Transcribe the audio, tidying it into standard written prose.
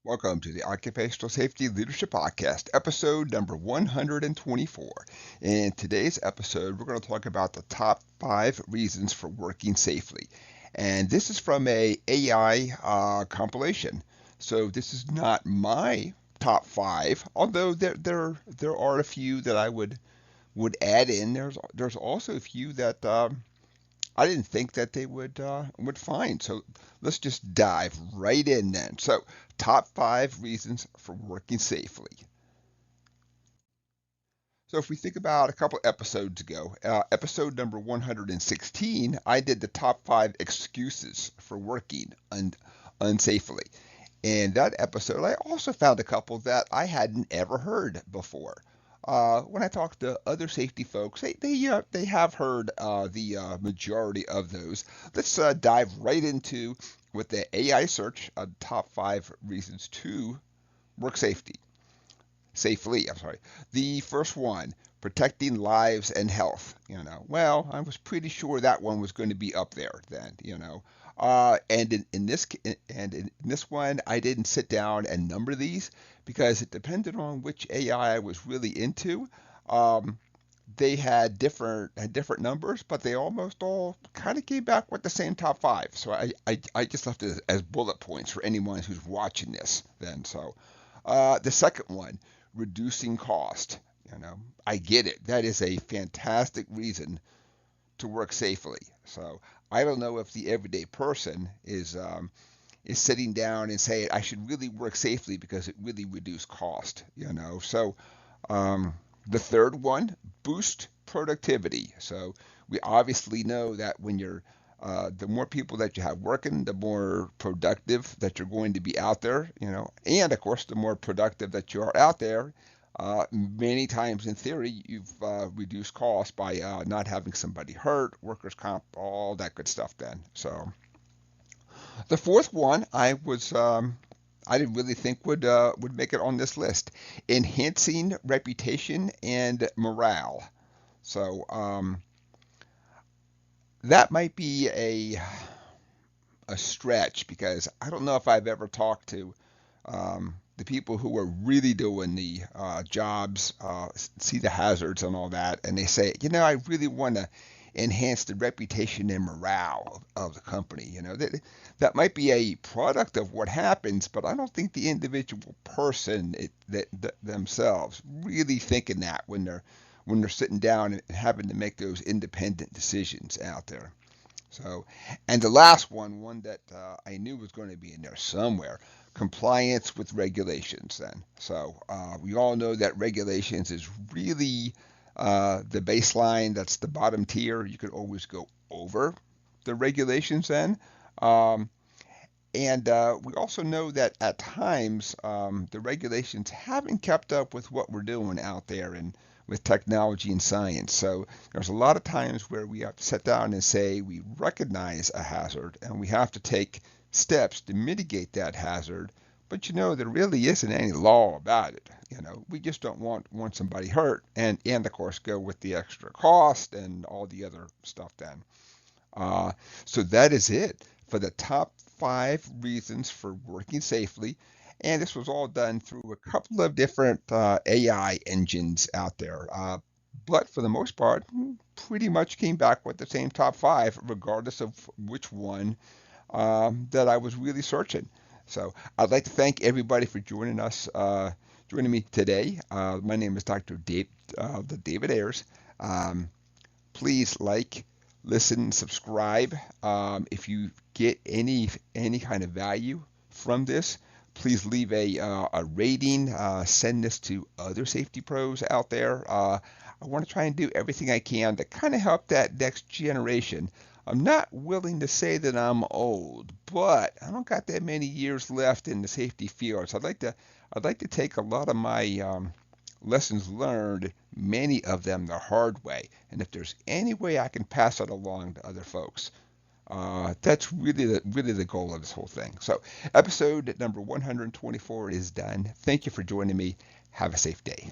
Welcome to the Occupational Safety Leadership Podcast, episode number 124. In today's episode, we're going to talk about the top 5 reasons for working safely. And this is from a AI compilation. So this is not my top 5, although there are a few that I would add in. There's also a few that I didn't think that they would find. So let's just dive right in then. So top 5 reasons for working safely. So if we think about a couple episodes ago, episode number 116, I did the top 5 excuses for working unsafely. In that episode, I also found a couple that I hadn't ever heard before. When I talk to other safety folks, they have heard the majority of those. Let's dive right into with the AI search top 5 reasons to work safely. I'm sorry. The first one, protecting lives and health. Well, I was pretty sure that one was going to be up there then. And in this one, I didn't sit down and number these because it depended on which AI I was really into. Um, they had different numbers, but they almost all kind of came back with the same top 5. So I just left it as bullet points for anyone who's watching this. Then the second one, reducing cost. I get it. That is a fantastic reason to work safely. So I don't know if the everyday person is sitting down and saying I should really work safely because it really reduces cost. So the third one, boost productivity. So we obviously know that when you're the more people that you have working, the more productive that you're going to be out there, and of course, the more productive that you are out there, many times in theory, you've reduced costs by not having somebody hurt, workers' comp, all that good stuff then. So the fourth one, I didn't really think would make it on this list. Enhancing reputation and morale. So that might be a stretch because I don't know if I've ever talked to the people who are really doing the jobs, see the hazards and all that, and they say, I really want to enhance the reputation and morale of the company. That might be a product of what happens, but I don't think the individual person that themselves really thinking that when they're sitting down and having to make those independent decisions out there. So, and the last one that I knew was going to be in there somewhere, compliance with regulations. Then, so we all know that regulations is really the baseline. That's the bottom tier. You could always go over the regulations then. Um, and we also know that at times the regulations haven't kept up with what we're doing out there and with technology and science. So there's a lot of times where we have to sit down and say we recognize a hazard and we have to take steps to mitigate that hazard. But there really isn't any law about it. We just don't want somebody hurt and of course go with the extra cost and all the other stuff then. So that is it for the top 5 reasons for working safely. And this was all done through a couple of different AI engines out there. But for the most part, pretty much came back with the same top 5, regardless of which one that I was really searching. So I'd like to thank everybody for joining me today. My name is Dr. David Ayers. Please like, listen, subscribe. If you get any kind of value from this, please leave a rating. Send this to other safety pros out there. I want to try and do everything I can to kind of help that next generation. I'm not willing to say that I'm old, but I don't got that many years left in the safety field. So I'd like to take a lot of my lessons learned, many of them the hard way. And if there's any way I can pass it along to other folks, that's really the goal of this whole thing. So episode number 124 is done. Thank you for joining me. Have a safe day.